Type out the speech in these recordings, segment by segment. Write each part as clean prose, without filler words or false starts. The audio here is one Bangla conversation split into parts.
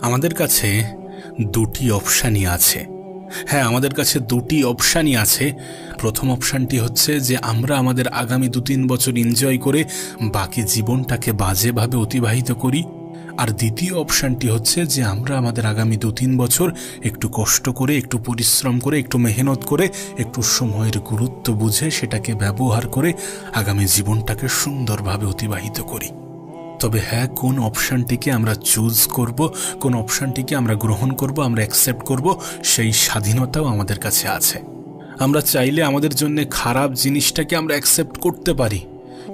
আমাদের কাছে দুটি অপশানই আছে। হ্যাঁ, আমাদের কাছে দুটি অপশানই আছে। প্রথম অপশানটি হচ্ছে যে আমরা আমাদের আগামী 2-3 বছর এনজয় করে বাকি জীবনটাকে বাজেভাবে অতিবাহিত করি। আর দ্বিতীয় অপশানটি হচ্ছে যে আমরা আমাদের আগামী 2-3 বছর একটু কষ্ট করে, একটু পরিশ্রম করে, একটু মেহনত করে, একটু সময়ের গুরুত্ব বুঝে সেটাকে ব্যবহার করে আগামী জীবনটাকে সুন্দরভাবে অতিবাহিত করি। তবে হ্যাঁ, কোন অপশানটিকে আমরা চুজ করব, কোন অপশানটিকে আমরা গ্রহণ করব, আমরা অ্যাকসেপ্ট করব, সেই স্বাধীনতাও আমাদের কাছে আছে। আমরা চাইলে আমাদের জন্য খারাপ জিনিসটাকে আমরা অ্যাকসেপ্ট করতে পারি,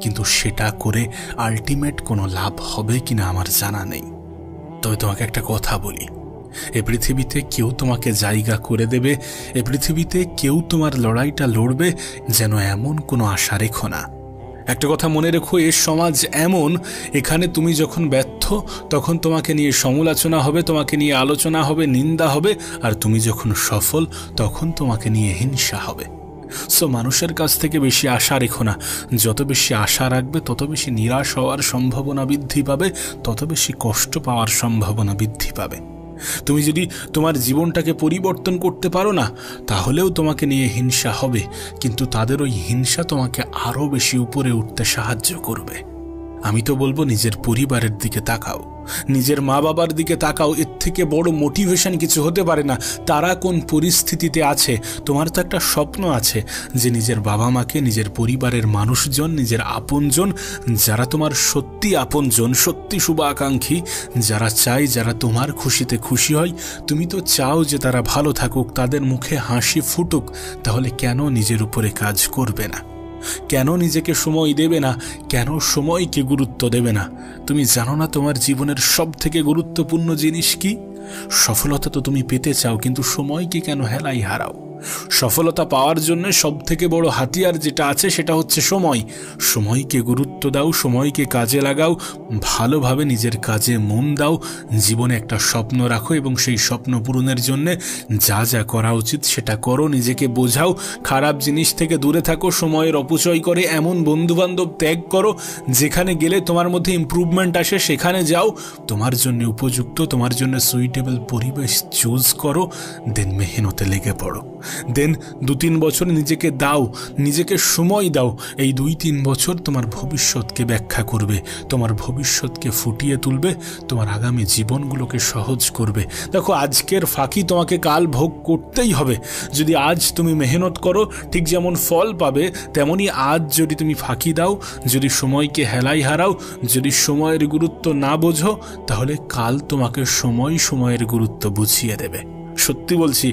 কিন্তু সেটা করে আলটিমেট কোনো লাভ হবে কিনা আমার জানা নেই। তবে তোমাকে একটা কথা বলি, এ পৃথিবীতে কেউ তোমাকে জায়গা করে দেবে, এ পৃথিবীতে কেউ তোমার লড়াইটা লড়বে যেন এমন কোনো আশা রেখো না। একটা কথা মনে রেখো, এ সমাজ এমন, এখানে তুমি যখন ব্যর্থ তখন তোমাকে নিয়ে সমালোচনা হবে, তোমাকে নিয়ে আলোচনা হবে, নিন্দা হবে, আর তুমি যখন সফল তখন তোমাকে নিয়ে হিংসা হবে। সো মানুষের কাছ থেকে বেশি আশা রেখো না। যত বেশি আশা রাখবে তত বেশি নিরাশ হওয়ার সম্ভাবনা বৃদ্ধি পাবে, তত বেশি কষ্ট পাওয়ার সম্ভাবনা বৃদ্ধি পাবে। তুমি যদি তোমার জীবনটাকে পরিবর্তন করতে পারো না, তাহলেও তোমাকে নিয়ে হিংসা হবে, কিন্তু তাদের ওই হিংসা তোমাকে আরও বেশি উপরে উঠতে সাহায্য করবে। আমি তো বলবো নিজের পরিবারের দিকে তাকাও, নিজের মা বাবার দিকে তাকাও। এর থেকে বড় মোটিভেশন কিছু হতে পারে না। তারা কোন পরিস্থিতিতে আছে, তোমার তো একটা স্বপ্ন আছে যে নিজের বাবা মাকে, নিজের পরিবারের মানুষজন, নিজের আপনজন, যারা তোমার সত্যি আপনজন, সত্যি শুভাকাঙ্ক্ষী, যারা চায়, যারা তোমার খুশিতে খুশি হয়, তুমি তো চাও যে তারা ভালো থাকুক, তাদের মুখে হাসি ফুটুক। তাহলে কেন নিজের উপরে কাজ করবে না? কেন নিজেকে সময় দেবে না? কেন সময়কে গুরুত্ব দেবে না? তুমি জানো না তোমার জীবনের সব থেকে গুরুত্বপূর্ণ জিনিস কি? সফলতা তো তুমি পেতে চাও, কিন্তু সময়কে কেন হেলাই হারাও? সফলতা পাওয়ার জন্য সব থেকে বড় হাতিয়ার যেটা আছে সেটা হচ্ছে সময়। সময়কে গুরুত্ব দাও, সময়কে কাজে লাগাও, ভালোভাবে নিজের কাজে মন দাও, জীবনে একটা স্বপ্ন রাখো এবং সেই স্বপ্ন পূরণের জন্য যা যা করা উচিত সেটা করো। নিজেকে বোঝাও, খারাপ জিনিস থেকে দূরে থাকো, সময়ের অপচয় করে এমন বন্ধুবান্ধব ত্যাগ করো যেখানে গেলে তোমার মধ্যে ইমপ্রুভমেন্ট আসে, সেখানে যাও। তোমার জন্য উপযুক্ত, তোমার জন্য সুইটেবল পরিবেশ চুজ করো, দেন মেহনতে লেগে পড়ো। দেন 2-3 বছর নিজেকে দাও, নিজেকে সময় দাও। এই 2-3 বছর তোমার ভবিষ্যৎকে ব্যাখ্যা করবে, তোমার ভবিষ্যৎকে ফুটিয়ে তুলবে, তোমার আগামী জীবনগুলোকে সহজ করবে। দেখো, আজকের ফাঁকি তোমাকে কাল ভোগ করতেই হবে। যদি আজ তুমি মেহনত করো, ঠিক যেমন ফল পাবে, তেমনি আজ যদি তুমি ফাঁকি দাও, যদি সময়কে হেলাই হারাও, যদি সময়ের গুরুত্ব না বোঝো, তাহলে কাল তোমাকে সময়ের গুরুত্ব বুঝিয়ে দেবে। সত্যি বলছি,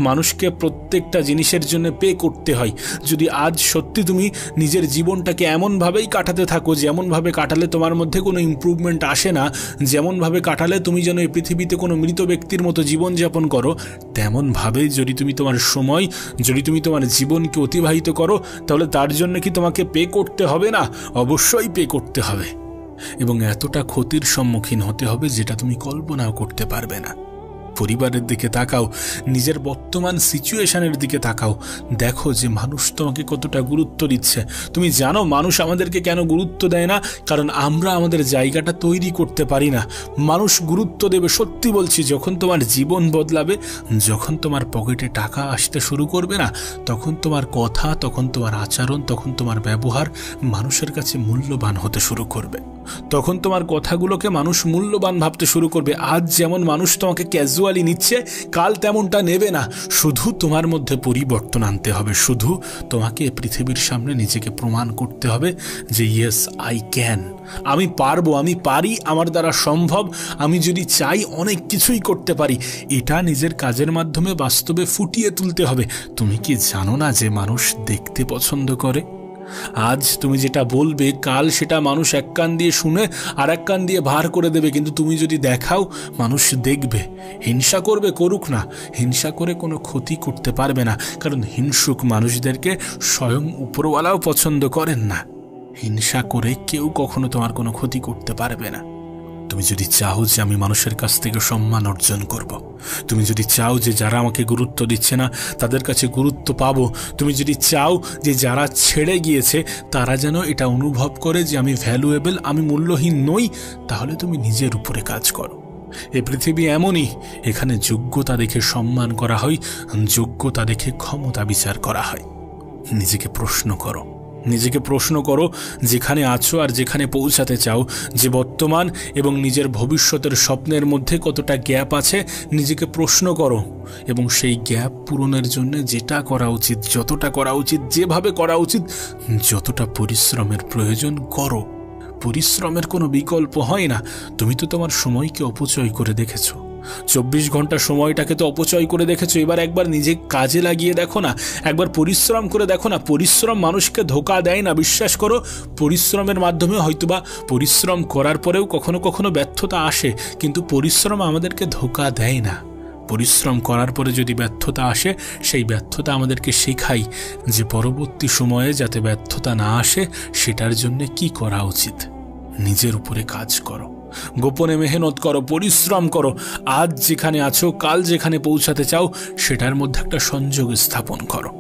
মানুষকে প্রত্যেকটা জিনিসের জন্য পে করতে হয়। যদি আজ সত্যি তুমি নিজের জীবনটাকে এমনভাবেই কাটাতে থাকো, যেমনভাবে কাটালে তোমার মধ্যে কোনো ইমপ্রুভমেন্ট আসে না, যেমনভাবে কাটালে তুমি যেন এই পৃথিবীতে কোনো মৃত ব্যক্তির মতো জীবনযাপন করো, তেমনভাবেই যদি তুমি তোমার সময়, যদি তুমি তোমার জীবনকে অতিবাহিত করো, তাহলে তার জন্য কি তোমাকে পে করতে হবে না? অবশ্যই পে করতে হবে, এবং এতটা ক্ষতির সম্মুখীন হতে হবে যেটা তুমি কল্পনাও করতে পারবে না। পরিবারের দিকে তাকাও, নিজের বর্তমান সিচুয়েশনের দিকে তাকাও, দেখো যে মানুষ তোমাকে কতটা গুরুত্ব দিচ্ছে। তুমি জানো মানুষ আমাদেরকে কেন গুরুত্ব দেয় না? কারণ আমরা আমাদের জায়গাটা তৈরি করতে পারি না। মানুষ গুরুত্ব দেবে, সত্যি বলছি, যখন তোমার জীবন বদলাবে, যখন তোমার পকেটে টাকা আসতে শুরু করবে না, তখন তোমার কথা, তখন তোমার আচরণ, তখন তোমার ব্যবহার মানুষের কাছে মূল্যবান হতে শুরু করবে। তখন তোমার কথাগুলোকে মানুষ মূল্যবান ভাবতে শুরু করবে। আজ যেমন মানুষ তোমাকে ক্যাজুয়ালি নিচ্ছে, কাল তেমনটা নেবে না। শুধু তোমার মধ্যে পরিবর্তন আনতে হবে, শুধু তোমাকে পৃথিবীর সামনে নিজেকে প্রমাণ করতে হবে যে ইয়েস আই ক্যান, আমি পারবো, আমি পারি, আমার দ্বারা সম্ভব, আমি যদি চাই অনেক কিছুই করতে পারি। এটা নিজের কাজের মাধ্যমে বাস্তবে ফুটিয়ে তুলতে হবে। তুমি কি জানো না যে মানুষ দেখতে পছন্দ করে? আজ তুমি যেটা বলবে, কাল সেটা মানুষ এক কান দিয়ে শুনে আর এক কান দিয়ে ভার করে দেবে, কিন্তু তুমি যদি দেখাও, মানুষ দেখবে। হিংসা করবে, করুক না, হিংসা করে কোনো ক্ষতি করতে পারবে না, কারণ হিংসুক মানুষদেরকে স্বয়ং উপরওয়ালাও পছন্দ করেন না। হিংসা করে কেউ কখনো তোমার কোনো ক্ষতি করতে পারবে না। তুমি যদি চাও যে আমি মানুষের কাছ থেকে সম্মান অর্জন করব, তুমি যদি চাও যে যারা আমাকে গুরুত্ব দিচ্ছে না তাদের কাছে গুরুত্ব পাবো, তুমি যদি চাও যে যারা ছেড়ে গিয়েছে তারা যেন এটা অনুভব করে যে আমি ভ্যালুয়েবল, আমি মূল্যহীন নই, তাহলে তুমি নিজের উপরে কাজ করো। এ পৃথিবী এমনই, এখানে যোগ্যতা দেখে সম্মান করা হয়, যোগ্যতা দেখে ক্ষমতা বিচার করা হয়। নিজেকে প্রশ্ন করো যেখানে আছো আর যেখানে পৌঁছাতে চাও, যে বর্তমান এবং নিজের ভবিষ্যতের স্বপ্নের মধ্যে কতটা গ্যাপ আছে নিজেকে প্রশ্ন করো, এবং সেই গ্যাপ পূরণের জন্য যেটা করা উচিত, যতটা করা উচিত, যেভাবে করা উচিত, যতটা পরিশ্রমের প্রয়োজন করো। পরিশ্রমের কোনো বিকল্প হয় না। তুমি তো তোমার সময়কে অপচয় করে দেখেছো, 24 ঘন্টা সময়টাকে তো অপচয় করে দেখেছো। এবার একবার নিজে কাজে লাগিয়ে দেখো না, একবার পরিশ্রম করে দেখো না। পরিশ্রম মানুষকে ধোঁকা দেয় না, বিশ্বাস করো। পরিশ্রমের মাধ্যমে হয়তোবা পরিশ্রম করার পরেও কখনো কখনো ব্যর্থতা আসে, কিন্তু পরিশ্রম আমাদেরকে ধোঁকা দেয় না। পরিশ্রম করার পরে যদি ব্যর্থতা আসে, সেই ব্যর্থতা আমাদেরকে শেখায় যে পরবর্তী সময়ে যাতে ব্যর্থতা না আসে সেটার জন্য কি করা উচিত। নিজের উপরে কাজ করো, গোপনে মেহনত করো, পরিশ্রম করো। আজ যেখানে আছো, কাল যেখানে পৌঁছাতে চাও, সেটার মধ্যে একটা সংযোগ স্থাপন করো।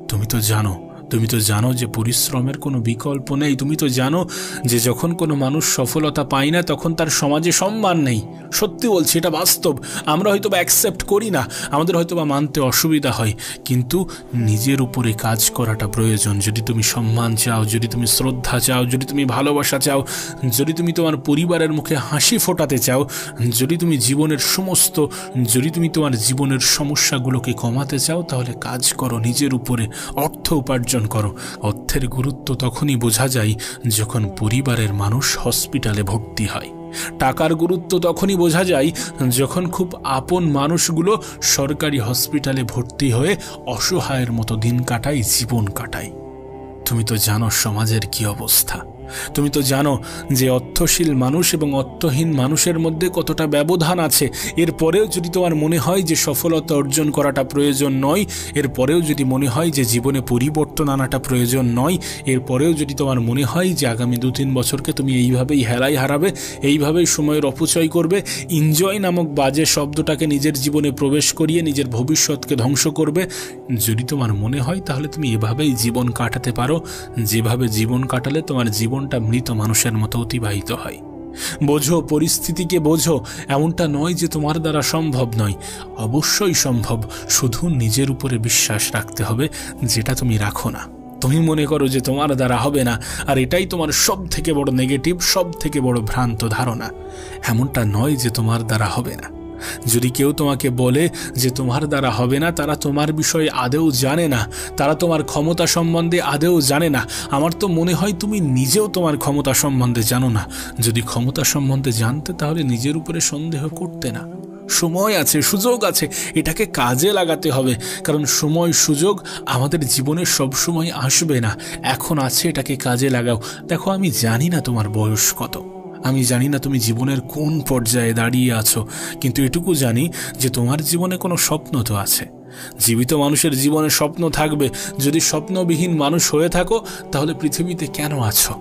তুমি তো জানো যে পরিশ্রমের কোনো বিকল্প নেই। তুমি তো জানো যে যখন কোনো মানুষ সফলতা পায় না তখন তার সমাজে সম্মান নেই। সত্যি বলছি, এটা বাস্তব। আমরা হয়তো বা অ্যাকসেপ্ট করি না, আমাদের হয়তো বা মানতে অসুবিধা হয়, কিন্তু নিজের উপরে কাজ করাটা প্রয়োজন। যদি তুমি সম্মান চাও, যদি তুমি শ্রদ্ধা চাও, যদি তুমি ভালোবাসা চাও, যদি তুমি তোমার পরিবারের মুখে হাসি ফোটাতে চাও, যদি তুমি তোমার জীবনের সমস্যাগুলোকে কমাতে চাও, তাহলে কাজ করো নিজের উপরে, অর্থ উপার্জন করো। অর্থের গুরুত্ব তখনই বোঝা যায় যখন পরিবারের মানুষ হসপিটালে ভর্তি হয়। টাকার গুরুত্ব তখনই বোঝা যায় যখন খুব আপন মানুষগুলো সরকারি হসপিটালে ভর্তি হয়ে অসহায়ের মতো দিন কাটায়, জীবন কাটায়। তুমি তো জানো সমাজের কি অবস্থা। তুমি তো জানো যে অর্থশীল মানুষ এবং অর্থহীন মানুষের মধ্যে কতটা ব্যবধান আছে। এরপরেও যদি তোমার মনে হয় যে সফলতা অর্জন করাটা প্রয়োজন নয়, এরপরেও যদি মনে হয় যে জীবনে পরিবর্তন আনাটা প্রয়োজন নয়, এরপরেও যদি তোমার মনে হয় যে আগামী 2-3 বছরকে তুমি এইভাবেই হেলায় হারাবে, এইভাবেই সময়ের অপচয় করবে, এনজয় নামক বাজে শব্দটাকে নিজের জীবনে প্রবেশ করিয়ে নিজের ভবিষ্যৎকে ধ্বংস করবে, যদি তোমার মনে হয়, তাহলে তুমি এভাবেই জীবন কাটাতে পারো, যেভাবে জীবন কাটালে তোমার জীবনটা মৃত মানুষের মতো অতিবাহিত হয়। বোঝো, পরিস্থিতিকে বোঝো। এমনটা নয় যে তোমার দ্বারা সম্ভব নয়, অবশ্যই সম্ভব। শুধু নিজের উপরে বিশ্বাস রাখতে হবে, যেটা তুমি রাখো না। তুমি মনে করো যে তোমার দ্বারা হবে না, আর এটাই তোমার সব থেকে বড় নেগেটিভ, সব থেকে বড় ভ্রান্ত ধারণা। এমনটা নয় যে তোমার দ্বারা হবে না। যদি কেউ তোমাকে বলে যে তোমার দ্বারা হবে না, তারা তোমার বিষয়ে আদেও জানে না, তারা তোমার ক্ষমতা সম্বন্ধে আদেও জানে না। আমার তো মনে হয় তুমি নিজেও তোমার ক্ষমতা সম্বন্ধে জানো না। যদি ক্ষমতা সম্বন্ধে জানতে, তাহলে নিজের উপরে সন্দেহ করতে না। সময় আছে, সুযোগ আছে, এটাকে কাজে লাগাতে হবে। কারণ সময়, সুযোগ আমাদের জীবনে সব সময় আসবে না। এখন আছে, এটাকে কাজে লাগাও। দেখো, আমি জানি না তোমার বয়স কত, আমি জানি না তুমি জীবনের কোন পর্যায়ে দাঁড়িয়ে আছো, কিন্তু এটুকু জানি যে তোমার জীবনে কোনো স্বপ্ন তো আছে। জীবিত মানুষের জীবনে স্বপ্ন থাকবে। যদি স্বপ্নবিহীন মানুষ হয়ে থাকো, তাহলে পৃথিবীতে কেন আছো?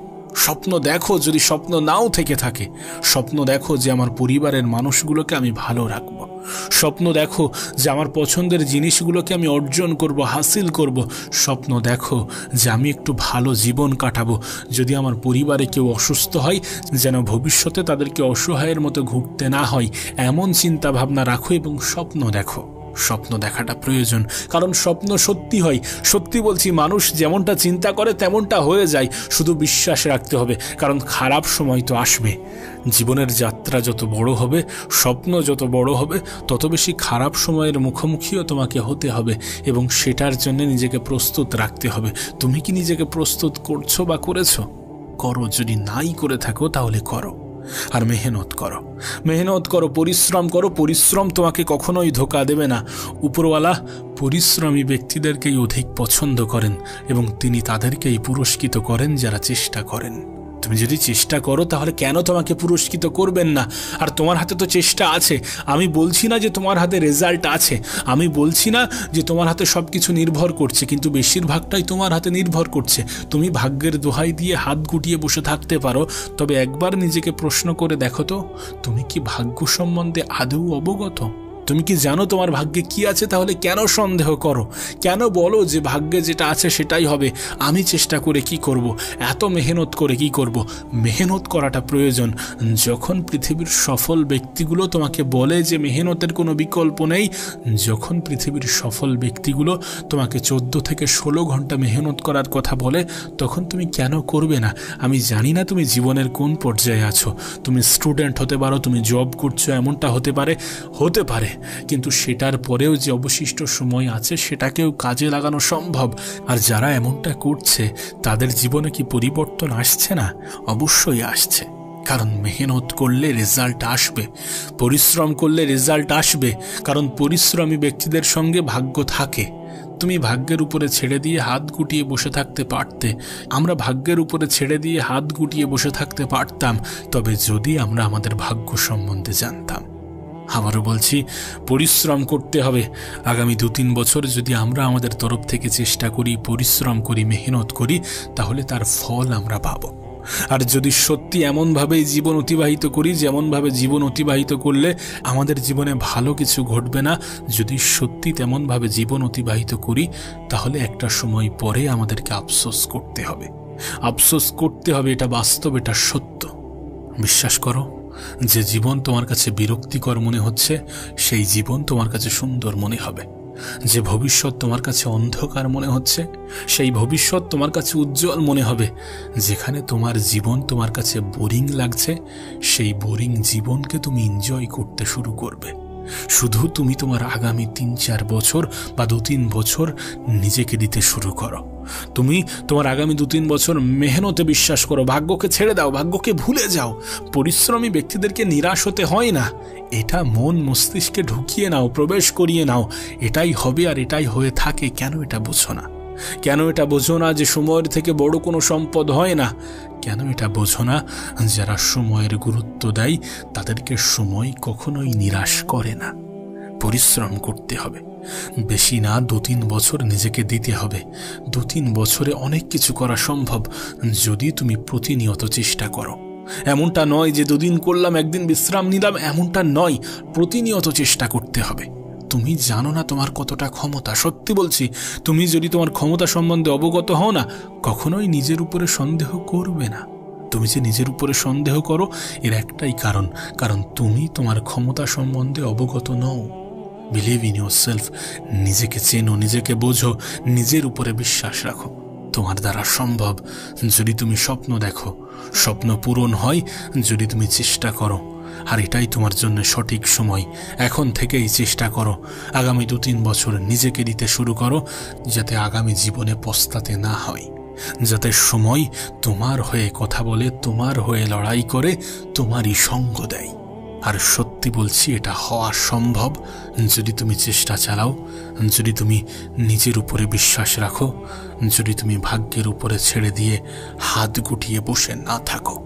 স্বপ্ন দেখো। যদি স্বপ্ন নাও থেকে থাকে, স্বপ্ন দেখো যে আমার পরিবারের মানুষগুলোকে আমি ভালো রাখবো। স্বপ্ন দেখো যে আমার পছন্দের জিনিসগুলোকে আমি অর্জন করব, হাসিল করব। স্বপ্ন দেখো যে আমি একটু ভালো জীবন কাটাবো। যদি আমার পরিবারে কেউ অসুস্থ হয়, যেন ভবিষ্যতে তাদেরকে অসহায়ের মতো ঘুরতে না হয়, এমন চিন্তা ভাবনা রাখো এবং স্বপ্ন দেখো। স্বপ্ন দেখাটা প্রয়োজন, কারণ স্বপ্ন সত্যি হয়। সত্যি বলছি, মানুষ যেমনটা চিন্তা করে তেমনটা হয়ে যায়। শুধু বিশ্বাস রাখতে হবে, কারণ খারাপ সময় তো আসবে। জীবনের যাত্রা যত বড় হবে, স্বপ্ন যত বড় হবে, তত বেশি খারাপ সময়ের মুখোমুখিও তোমাকে হতে হবে, এবং সেটার জন্য নিজেকে প্রস্তুত রাখতে হবে। তুমি কি নিজেকে প্রস্তুত করছো বা করেছো? করো। যদি নাই করে থাকো, তাহলে করো। আর মেহনত করো, পরিশ্রম করো। পরিশ্রম তোমাকে কখনোই ধোঁকা দেবে না। উপরওয়ালা পরিশ্রমী ব্যক্তিদেরকেই অধিক পছন্দ করেন, এবং তিনি তাদেরকেই পুরস্কৃত করেন যারা চেষ্টা করেন। তুমি যদি চেষ্টা করো, তাহলে কেন তোমাকে পুরস্কৃত করবেন না? আর তোমার হাতে তো চেষ্টা আছে। আমি বলছি না যে তোমার হাতে রেজাল্ট আছে, আমি বলছি না যে তোমার হাতে সব কিছু নির্ভর করছে, কিন্তু বেশিরভাগটাই তোমার হাতে নির্ভর করছে। তুমি ভাগ্যের দোহাই দিয়ে হাত গুটিয়ে বসে থাকতে পারো, তবে একবার নিজেকে প্রশ্ন করে দেখো তো, তুমি কি ভাগ্য সম্বন্ধে আদৌ অবগত? তুমি কি জানো তোমার ভাগ্যে কি আছে? তাহলে কেন সন্দেহ করো? কেন বলো যে ভাগ্যে যেটা আছে সেটাই হবে? আমি চেষ্টা করে কি করব? এত মেহনত করে কি করব? মেহনত করাটা প্রয়োজন। যখন পৃথিবীর সফল ব্যক্তিগুলো তোমাকে বলে যে মেহনতের কোনো বিকল্প নেই, যখন পৃথিবীর সফল ব্যক্তিগুলো তোমাকে 14 থেকে 16 ঘন্টা মেহনত করার কথা বলে, তখন তুমি কেন করবে না? আমি জানি না তুমি জীবনের কোন পর্যায়ে আছো। তুমি স্টুডেন্ট হতে পারো, তুমি জব করছো, এমনটা হতে পারে, কিন্তু সেটার পরেও যে অবশিষ্ট সময় আছে সেটাকেও কাজে লাগানো সম্ভব। আর যারা এমনটা করছে তাদের জীবনে কি পরিবর্তন আসছে না? অবশ্যই আসছে, কারণ মেহনত করলে রেজাল্ট আসবে, পরিশ্রম করলে রেজাল্ট আসবে, কারণ পরিশ্রমী ব্যক্তিদের সঙ্গে ভাগ্য থাকে। তুমি ভাগ্যের উপরে ছেড়ে দিয়ে হাত গুটিয়ে বসে থাকতে পারতে, আমরা ভাগ্যের উপরে ছেড়ে দিয়ে হাত গুটিয়ে বসে থাকতে পারতাম, তবে যদি আমরা আমাদের ভাগ্য সম্বন্ধে জানতাম। আবারও বলছি, পরিশ্রম করতে হবে। আগামী 2-3 বছর যদি আমরা আমাদের তরফ থেকে চেষ্টা করি, পরিশ্রম করি, মেহনত করি, তাহলে তার ফল আমরা পাবো। আর যদি সত্যি এমনভাবেই জীবন অতিবাহিত করি যেমনভাবে জীবন অতিবাহিত করলে আমাদের জীবনে ভালো কিছু ঘটবে না, যদি সত্যি তেমনভাবে জীবন অতিবাহিত করি, তাহলে একটা সময় পরে আমাদেরকে আফসোস করতে হবে। আফসোস করতে হবে, এটা বাস্তব, এটা সত্য। বিশ্বাস করো, যে জীবন তোমার কাছে বিরক্তিকর মনে হচ্ছে সেই জীবন তোমার কাছে সুন্দর মনে হবে। যে ভবিষ্যৎ তোমার কাছে অন্ধকার মনে হচ্ছে সেই ভবিষ্যৎ তোমার কাছে উজ্জ্বল মনে হবে। যেখানে তোমার জীবন তোমার কাছে বোরিং লাগছে সেই বোরিং জীবনকে তুমি এনজয় করতে শুরু করবে। শুধু তুমি তোমার আগামী 3-4 বছর বা 2-3 বছর নিজেকে দিতে শুরু করো। তুমি তোমার আগামী 2-3 বছর মেহনতে বিশ্বাস করো, ভাগ্যকে ছেড়ে দাও, ভাগ্যকে ভুলে যাও। পরিশ্রমী ব্যক্তিদেরকে নিরাশ হতে হয় না, এটা মন মস্তিষ্কে ঢুকিয়ে নাও, প্রবেশ করিয়ে নাও, এটাই হবে আর এটাই হয়ে থাকে। কেন এটা বোঝো না? কেন এটা বোঝো না যে সময়ের থেকে বড় কোনো সম্পদ হয় না? কেন এটা বোঝো না যারা সময়ের গুরুত্ব দেয় তাদেরকে সময় কখনোই নিরাশ করে না? পরিশ্রম করতে হবে, বেশি না 2-3 বছর নিজেকে দিতে হবে। 2-3 বছরে অনেক কিছু করা সম্ভব যদি তুমি প্রতিনিয়ত চেষ্টা করো। এমনটা নয় যে 2 দিন করলাম, 1 দিন বিশ্রাম নিলাম, এমনটা নয়। প্রতিনিয়ত চেষ্টা করতে হবে। তুমি জানো না তোমার কতটা ক্ষমতা। সত্যি বলছি, তুমি যদি তোমার ক্ষমতা সম্বন্ধে অবগত হও না, কখনোই নিজের উপরে সন্দেহ করবে না। তুমি যে নিজের উপরে সন্দেহ করো এর একটাই কারণ তুমি তোমার ক্ষমতা সম্বন্ধে অবগত নও। বিলিভ ইন ইয়োরসেলফ, নিজেকে চেনো, নিজেকে বোঝো, নিজের উপরে বিশ্বাস রাখো। তোমার দ্বারা সম্ভব যদি তুমি স্বপ্ন দেখো, স্বপ্ন পূরণ হয় যদি তুমি চেষ্টা করো। আর এটাই তোমার জন্য সঠিক সময়। এখন থেকেই চেষ্টা করো। আগামী 2-3 বছর নিজেকে দিতে শুরু করো, যাতে আগামী জীবনে পস্তাতে না হয়, যাতে সময় তোমার হয়ে কথা বলে, তোমার হয়ে লড়াই করে, তোমারই সঙ্গ দেয়। আর সত্যি বলছি, এটা হওয়া সম্ভব যদি তুমি চেষ্টা চালাও, যদি তুমি নিজের উপরে বিশ্বাস রাখো, যদি তুমি ভাগ্যের উপরে ছেড়ে দিয়ে হাত গুটিয়ে বসে না থাকো।